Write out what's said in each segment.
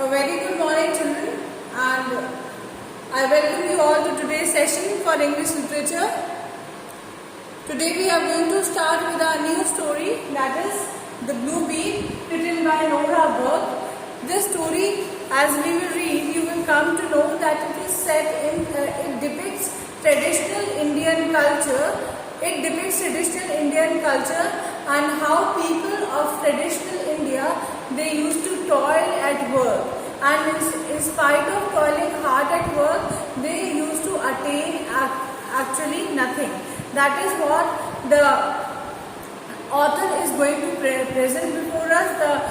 A very good morning, children, and I welcome you all to today's session for English literature. Today we are going to start with our new story, that is The Blue Bee, written by Nora Burke. This story, as we will read, you will come to know that it is set in, it depicts traditional Indian culture. It depicts traditional Indian culture and how people of traditional India, they used to toil at work, and in spite of toiling hard at work, they used to attain actually nothing. That is what the author is going to present before us, the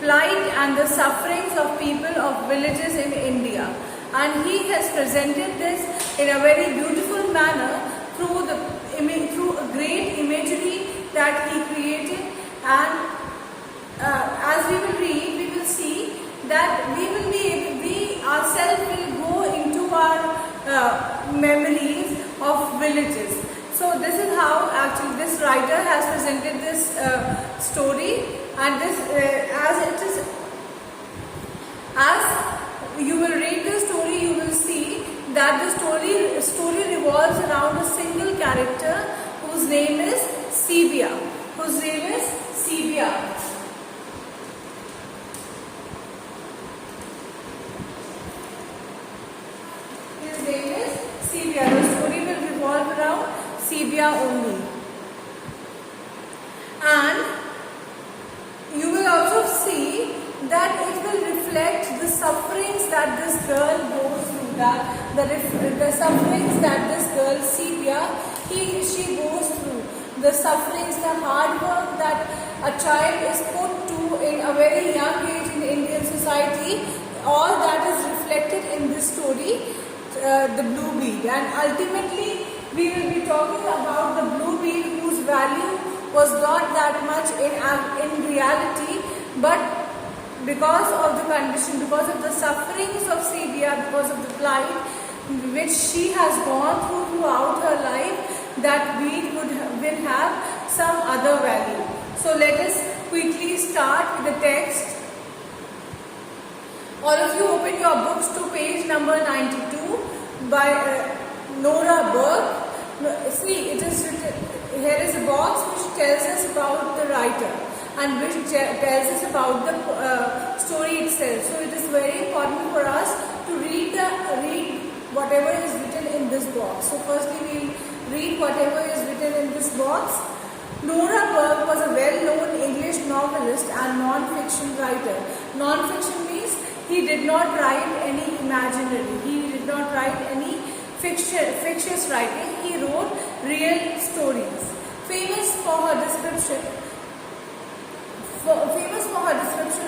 plight and the sufferings of people of villages in India. And he has presented this in a very beautiful manner through a great imagery that he created. And as we will read, we will see that we ourselves will go into our memories of villages. So this is how actually this writer has presented this story, and this as you will read the story, you will see that the story revolves around a single character whose name is Sebia. Whose name is Sebia. His name is Sebia. The story will revolve around Sebia only. And you will also see that it will reflect the sufferings that this girl goes through, the sufferings that this girl Sebia, she goes through, the sufferings, the hard work that a child is put to in a very young age in Indian society. All that is reflected in this story, The Blue Bee. And ultimately, we will be talking about the blue bee whose value was not that much in reality, but because of the condition, because of the sufferings of Sebia, because of the plight which she has gone through throughout her life, that weed will have some other value. So let us quickly start with the text. All of you open your books to page number 92 by Nora Burke. See, it is written, here is a box which tells us about the writer and which tells us about the story itself. So it is very important for us to read whatever is written in this box. So firstly we will read whatever is written in this box. Nora Burke was a well-known English novelist and non-fiction writer. Non-fiction means he did not write any imaginary, he did not write any fictitious writing, he wrote real stories. Famous for her descriptions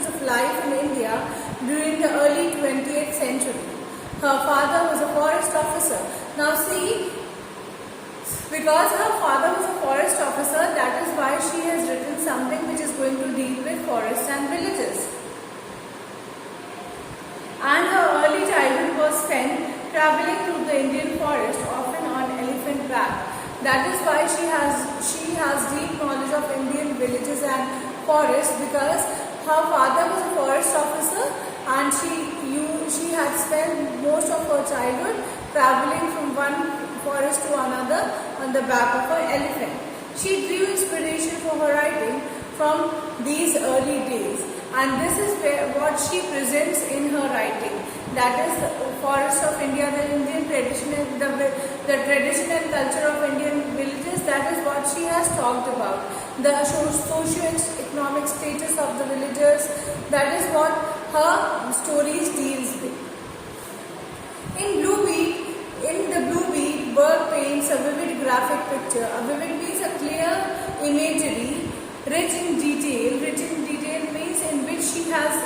of life in India during the early 20th century. Her father was a forest officer. Now see, because her father was a forest officer, that is why she has written something which is going to deal with forests and villages. And her early childhood was spent traveling through the Indian forest, often on elephant back. That is why she has deep knowledge of Indian villages and forests, because her father was a forest officer and she had spent most of her childhood traveling from one forest to another on the back of an elephant. She drew inspiration for her writing from these early days, and this is what she presents in her writing. That is the forest of India, the Indian tradition, the traditional culture of Indian villages. That is what she has talked about. The socio-economic status of the villagers. That is what her stories deals with. In the Blue Bee, Burke paints a vivid graphic picture. A vivid means a clear imagery, rich in detail. Rich in detail means in which she has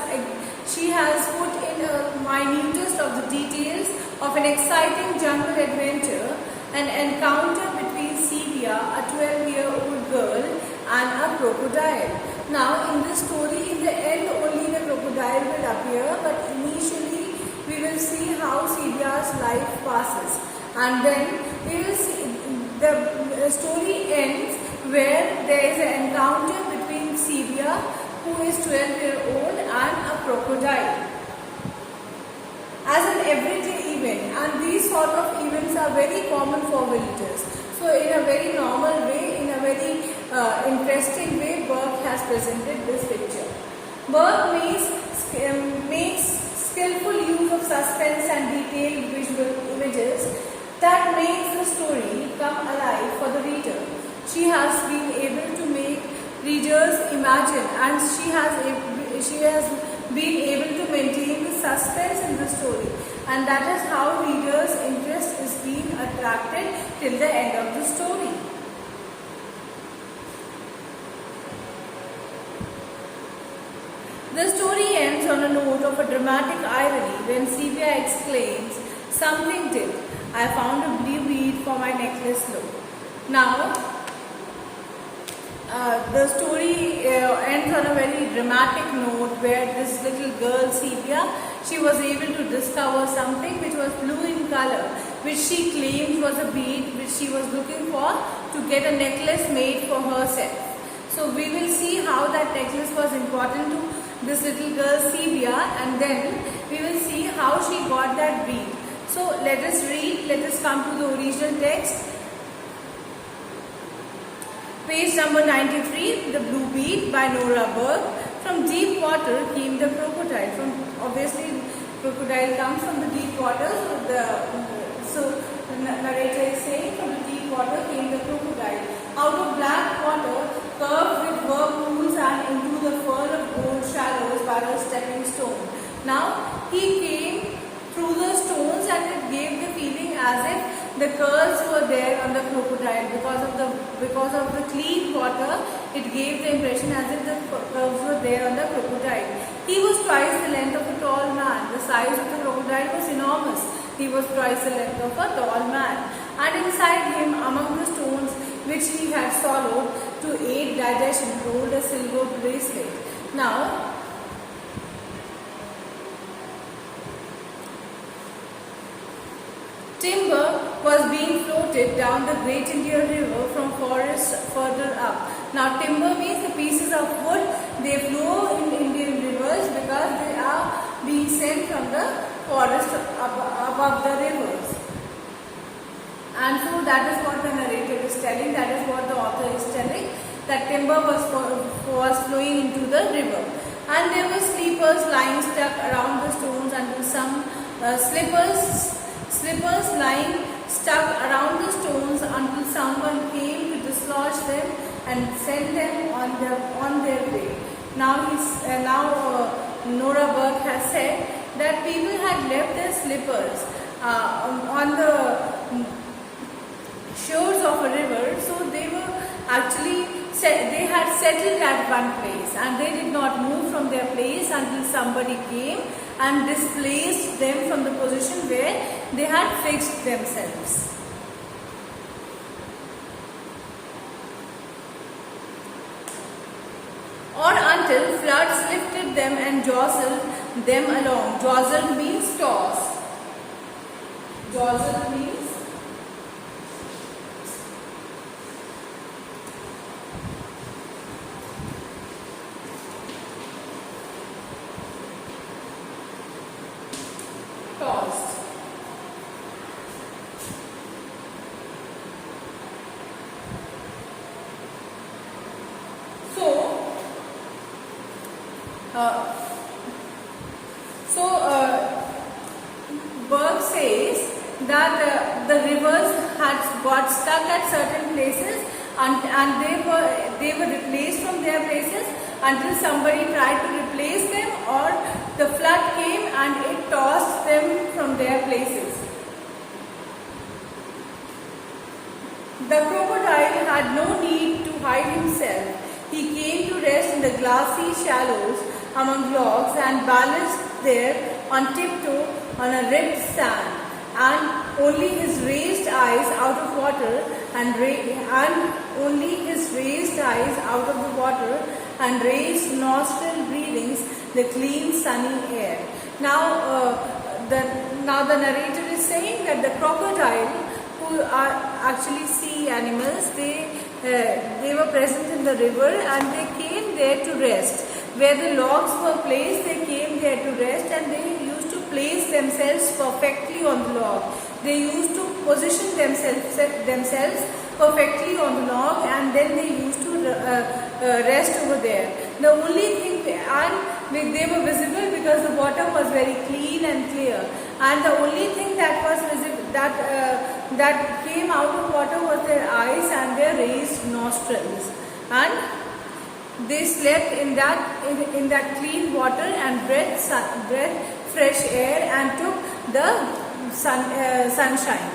put in a minutest of the details of an exciting jungle adventure, an encounter between Sebia, a 12-year-old girl, and a crocodile. Now in this story, in the end only the crocodile will appear, but initially we will see how Sebia's life passes, and then we will see the story ends where there is an encounter between Sebia, who is 12-year-old, and a crocodile. everyday event, and these sort of events are very common for villagers. So in a very normal way, in a very interesting way, Burke has presented this picture. Burke makes skillful use of suspense and detailed visual images that makes the story come alive for the reader. She has been able to make readers imagine, and she has been able to maintain the suspense in the story, and that is how readers' interest is being attracted till the end of the story. The story ends on a note of a dramatic irony when Sepia exclaims, "Something did. I found a blue bead for my necklace look." Now, the story ends on a very dramatic note where this little girl Sepia, she was able to discover something which was blue in color, which she claimed was a bead which she was looking for to get a necklace made for herself. So we will see how that necklace was important to this little girl Sepia, and then we will see how she got that bead. So let us read, let us come to the original text. Page number 93, The Blue Bead by Nora Burke. From deep water came the crocodile. Obviously crocodile comes from the deep water. So the narrator is saying, from the deep water came the crocodile. Out of black water, curved with whirlpools, and into the fur of gold shallows by a stepping stone. Now he came through the stones, and it gave the feeling as if the curls were there on the crocodile because of the clean water. It gave the impression as if the curves were there on the crocodile. He was twice the length of a tall man. The size of the crocodile was enormous. He was twice the length of a tall man, and inside him, among the stones which he had swallowed to aid digestion, rolled a silver bracelet. Now, timber was being floated down the Great Indian River from forests further up. Now, timber means the pieces of wood. They flow in Indian rivers because they are being sent from the forest above the rivers. And so that is what the narrator is telling, that is what the author is telling, that timber was flowing into the river. And there were sleepers lying stuck around the stones until some slippers lying stuck around the stones until someone came to dislodge them and send them on their way. Now Nora Burke has said that people had left their slippers on the shores of a river, so they were actually they had settled at one place, and they did not move from their place until somebody came and displaced them from the position where they had fixed themselves. Or until floods lifted them and jostled them along. Jostled means toss. Jostled means tossed. Burke says that the rivers had got stuck at certain places, and they were replaced from their places until somebody tried to replace them, or the flood came and it tossed them from their places. The crocodile had no need to hide himself. He came to rest in the glassy shallows among logs and balanced there on tiptoe on a ribbed sand, and only his raised eyes out of water and only his raised eyes out of the water and raised nostril breathings the clean sunny air. Now the narrator is saying that the crocodile, who are actually sea animals, they were present in the river and they came there to rest. Where the logs were placed, they came there to rest, and they used to place themselves perfectly on the log. They used to position themselves perfectly on the log, and then they used to rest over there. The only thing, and they were visible because the water was very clean and clear, and the only thing that was visible, that came out of water was their eyes and their raised nostrils, and they slept in that clean water and breathed fresh air and took the sunshine.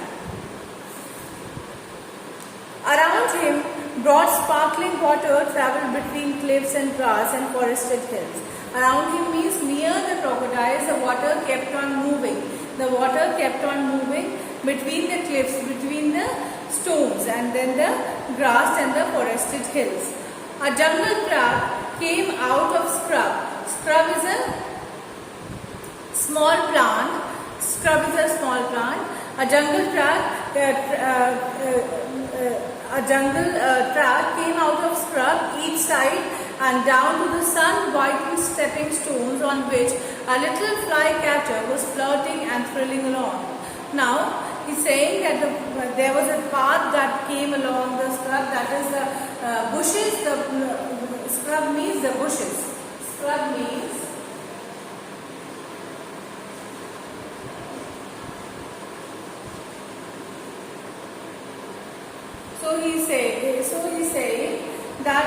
Around him, broad sparkling water travelled between cliffs and grass and forested hills. Around him means near the crocodiles, the water kept on moving. The water kept on moving between the cliffs, between the stones, and then the grass and the forested hills. A jungle crab came out of scrub. Scrub is a small plant. Scrub is a small plant. A jungle crab came out of scrub each side and down to the sun-whitened stepping stones on which a little flycatcher was flirting and thrilling along. Now, he's saying that there was a path that came along the scrub, that is the bushes. The scrub means the bushes. Scrub means So he's saying that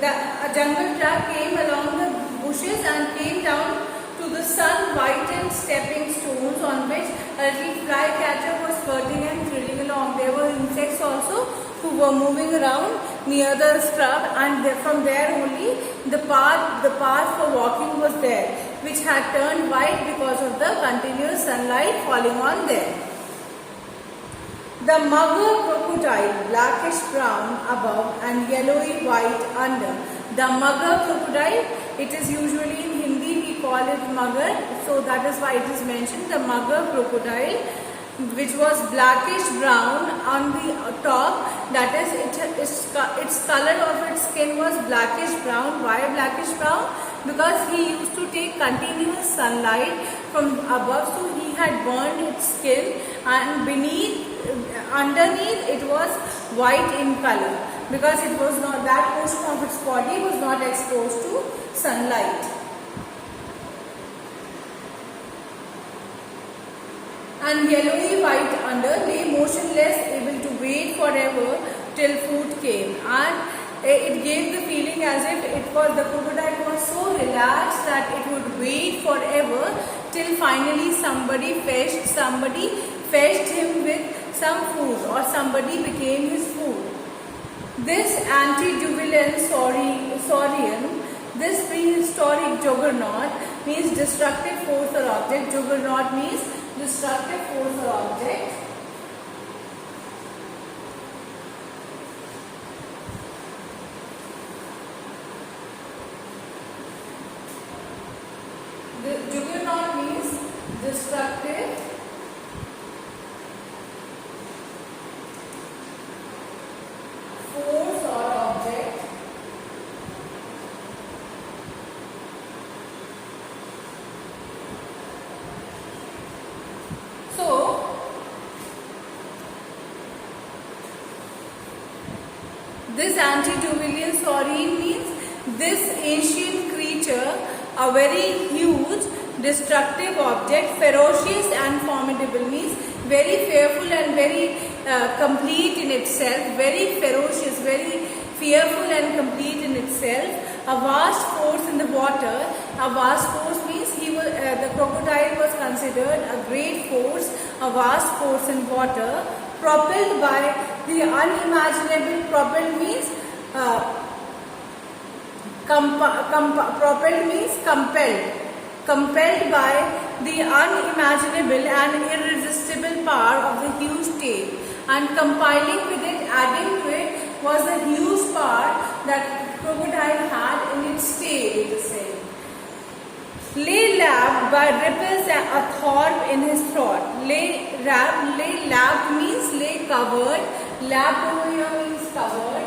a jungle crab came along the bushes and came down to the sun-whitened stepping stones on which a little flycatcher was flirting and thrilling along. There were insects also who were moving around near the scrub, and from there only the path for walking was there, which had turned white because of the continuous sunlight falling on there. The mugger crocodile, blackish brown above and yellowy white under. The mugger crocodile, it is usually in Hindi we call it mugger, so that is why it is mentioned, the mugger crocodile, which was blackish brown on the top, that is its color of its skin was blackish brown. Why blackish brown? Because he used to take continuous sunlight from above, so he had burned its skin, and underneath it was white in color, because it was not, that portion of its body was not exposed to sunlight. And yellowy white under, lay motionless, able to wait forever till food came. And it gave the feeling as if the crocodile was so relaxed that it would wait forever till finally somebody fetched him with some food, or somebody became his food. This antediluvian saurian, this prehistoric juggernaut means destructive force or object. Juggernaut means destructive force or object. The juggernaut means destructive force or object. So, this antediluvian saurian means this ancient creature, a very huge destructive object, ferocious and formidable, means very fearful and very complete in itself, very ferocious, very fearful and complete in itself, a vast force in the water. A vast force means the crocodile was considered a great force, a vast force in water, propelled by the unimaginable. Propelled means propelled means compelled by the unimaginable and irresistible power of the huge tail, and compiling with it, adding to it, was the huge power that crocodile had in its tail, it is said. Lay lapped by ripples athwart in his throat. Lay lapped means lay covered. Lapped over here means covered.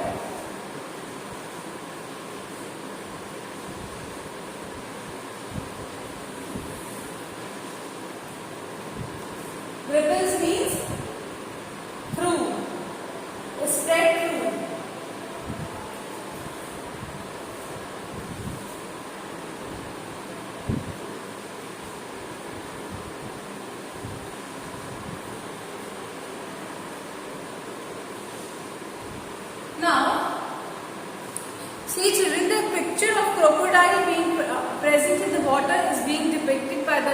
See children, the picture of crocodile being present in the water is being depicted by the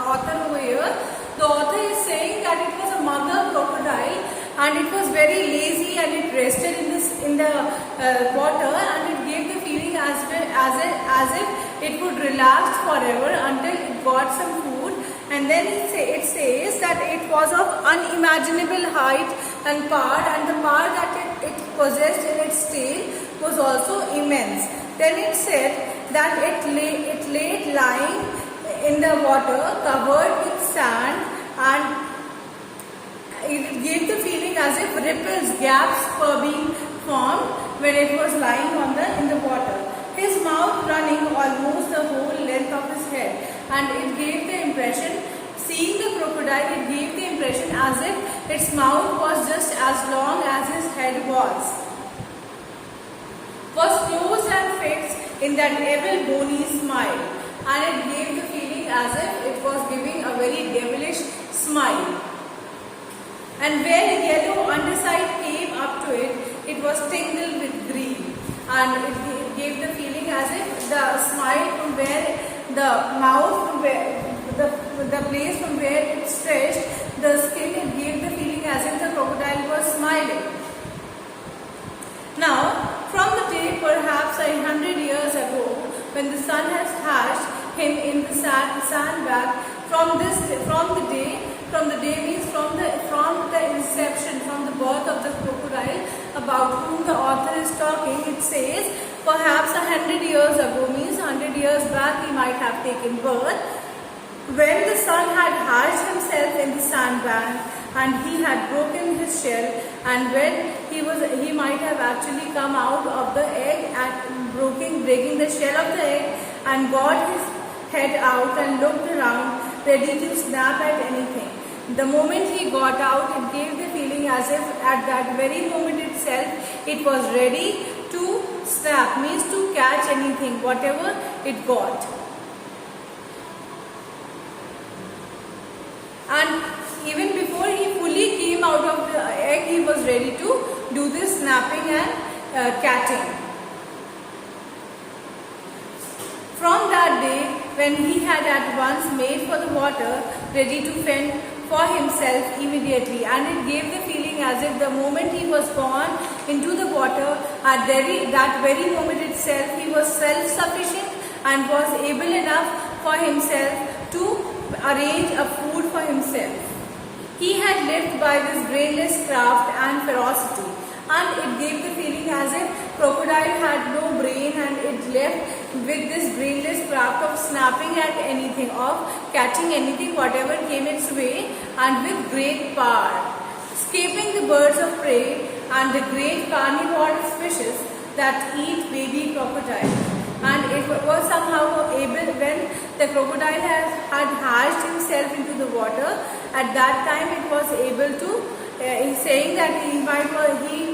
author over here. The author is saying that it was a mother crocodile and it was very lazy and it rested in the water, and it gave the feeling as if it would relax forever until it got some food. And then it says that it was of unimaginable height and power, and the power that it possessed in its tail was also immense. Then it said that it lay lying in the water covered with sand, and it gave the feeling as if ripples, gaps were being formed when it was lying in the water. His mouth running almost the whole length of his head, and it gave the impression, seeing the crocodile, it gave the impression as if its mouth was just as long as his head was closed and fixed in that evil bony smile, and it gave the feeling as if it was giving a very devilish smile. And where the yellow underside came up to it, it was tingled with green, and it gave the feeling as if the smile from where the mouth, from where the place from where it stretched, the skin, it gave the feeling as if the crocodile was smiling. Now, from the day perhaps 100 years ago, when the sun has hatched him in the sandbag, from the day means from the inception, from the birth of the crocodile about whom the author is talking, it says perhaps 100 years ago, means 100 years back he might have taken birth, when the sun had hatched himself in the sandbank and he had broken his shell, and when he might have actually come out of the egg and breaking the shell of the egg and got his head out and looked around ready to snap at anything. The moment he got out, it gave the feeling as if at that very moment itself it was ready to snap, means to catch anything, whatever it got. And even before he fully came out of the egg, he was ready to do this snapping and catching. From that day, when he had at once made for the water, ready to fend for himself immediately, and it gave the feeling as if the moment he was gone into the water, at that very moment itself, he was self-sufficient and was able enough for himself to arrange a food for himself. He had lived by this brainless craft and ferocity, and it gave the feeling as if crocodile had no brain, and it left with this brainless craft of snapping at anything, of catching anything whatever came its way, and with great power, escaping the birds of prey and the great carnivorous fishes that eat baby crocodile. And it was somehow able, when the crocodile had hatched himself into the water, at that time it was able to, he's saying that he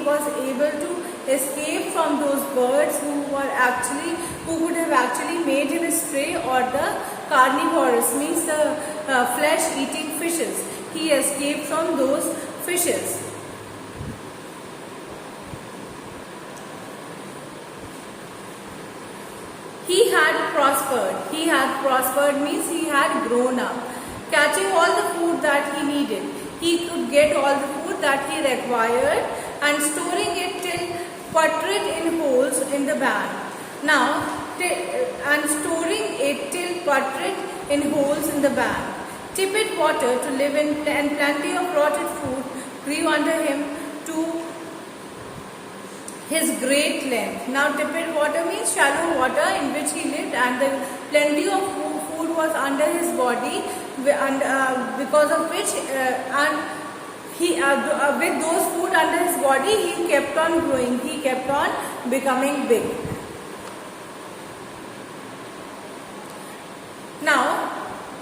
was able to escape from those birds who could have actually made him a prey, or the carnivorous, means the flesh eating fishes. He escaped from those fishes. He had prospered means he had grown up, catching all the food that he needed. He could get all the food that he required and storing it till putrid in holes in the bag. Now, Tepid water to live in, and plenty of rotted food grew under him to his great length. Now, tepid water means shallow water in which he lived, and the plenty of food was under his body, and because of which, with those food under his body, he kept on growing. He kept on becoming big. Now,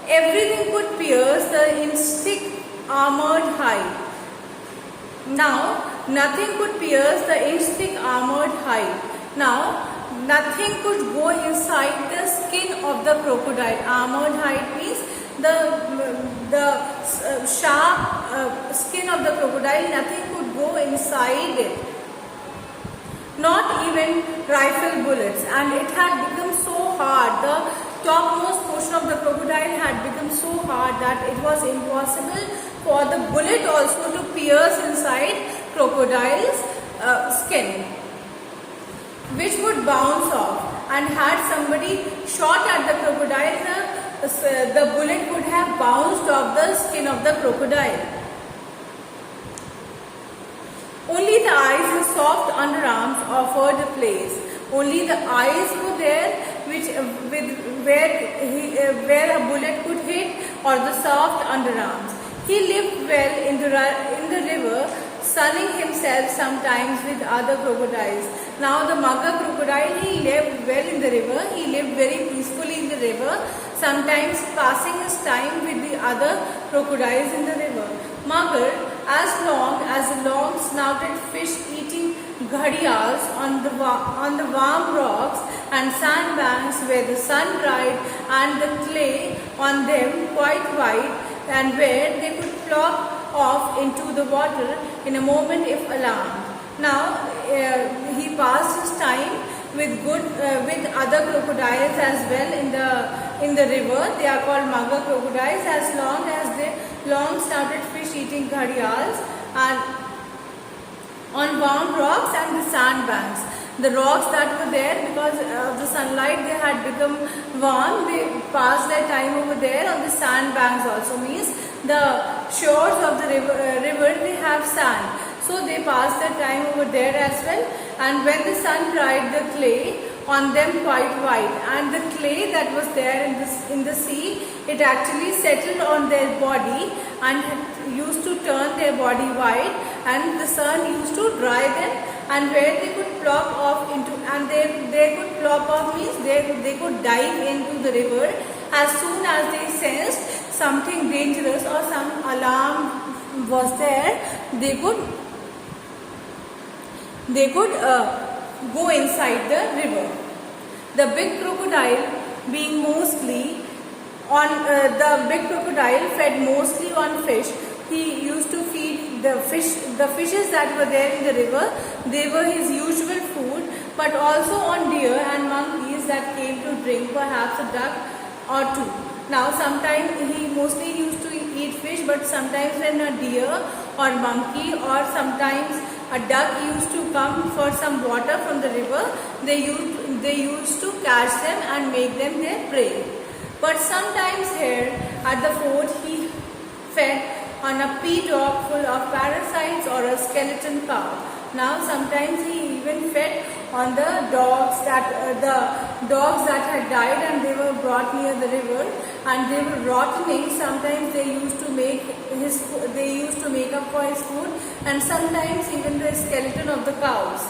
everything could pierce the instinct armored hide. Now, nothing could pierce the instinct armored hide. Now, nothing could go inside the skin of the crocodile. Armored hide means the sharp skin of the crocodile. Nothing could go inside it. not even rifle bullets, and it had become so hard. The topmost portion of the crocodile had become so hard that it was impossible for the bullet also to pierce inside crocodile's skin, which would bounce off. And had somebody shot at the crocodile, the bullet would have bounced off the skin of the crocodile. Only the eyes and soft underarms offered a place. Only the eyes were there, where a bullet could hit, or the soft underarms. He lived well in the river, sunning himself sometimes with other crocodiles. Now the Magha crocodile, he lived well in the river. He lived very peacefully in the river, sometimes passing his time with the other crocodiles in the river. Magar, as long as the long-snouted fish-eating ghadials on the warm rocks and sandbanks where the sun dried and the clay on them quite white, and where they could plop off into the water in a moment if alarmed. Now he passed his time with other crocodiles as well in the river. They are called Magha crocodiles, as long as the long-snouted fish-eating ghadials are on warm rocks and the sandbanks. The rocks that were there, because of the sunlight, they had become warm. They passed their time over there. On the sandbanks also means the shores of the river they have sand. So they passed their time over there as well. And when the sun dried the clay on them quite white, and the clay that was there in the sea, it actually settled on their body and used to turn their body white, and the sun used to dry them, and where they could plop off into, and they could plop off means they could dive into the river as soon as they sensed something dangerous or some alarm was there. They could go inside the river. The big crocodile being mostly on the big crocodile fed mostly on fish. He used to feed the fishes that were there in the river. They were his usual food, but also on deer and monkeys that came to drink, perhaps a duck or two. Now sometimes he mostly used to eat fish, but sometimes when a deer or monkey or sometimes a duck used to come for some water from the river, they used to catch them and make them their prey. But sometimes here at the fort he fed on a peacock full of parasites or a skeleton cow. Now sometimes he even fed on the dogs that had died and they were brought near the river and they were rotting. Sometimes they used to make up for his food, and sometimes even the skeleton of the cows.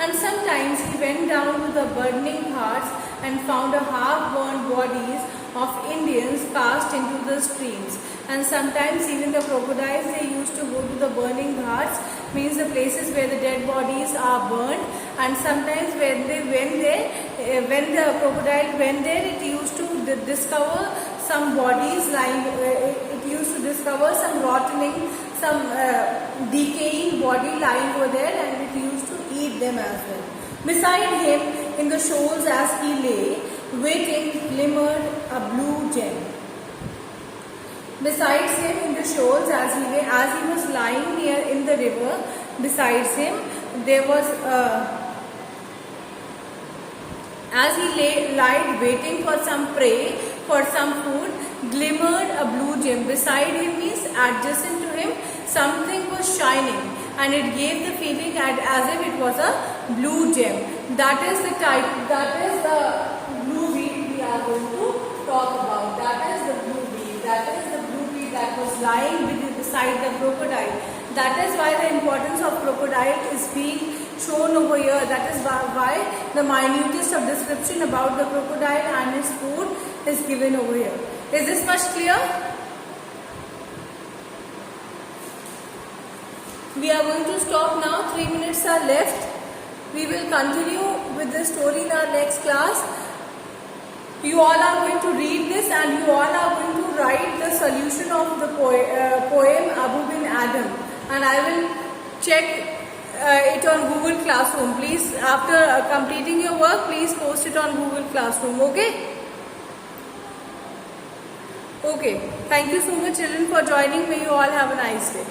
And sometimes he went down to the burning ghats and found a half-burned bodies of Indians cast into the streams. And sometimes even the crocodiles, they used to go to the burning ghats, means the places where the dead bodies are burned. And sometimes when the crocodile went there, it used to discover some bodies lying. It used to discover some rotting, some decaying body lying over there, and it used to eat them as well. Beside him, in the shoals as he lay, waiting, glimmered a blue gem. Besides him, in the shoals as he was lying near in the river, besides him, there was as he lied waiting for some prey, for some food, glimmered a blue gem. Beside him means adjacent to him, something was shining, and it gave the feeling as if it was a blue gem. That is the type. That is the blue weed we are going to talk about. That is the blue weed. That is the blue weed that was lying beside the crocodile. That is why the importance of crocodile is being shown over here. That is why the minutest of description about the crocodile and his food is given over here. Is this much clear? We are going to stop now. 3 minutes are left. We will continue with the story in our next class. You all are going to read this and you all are going to write the solution of the poem Abu bin Adam. And I will check it on Google Classroom. Please, after completing your work, please post it on Google Classroom. Okay? Okay. Thank you so much, children, for joining. May you all have a nice day.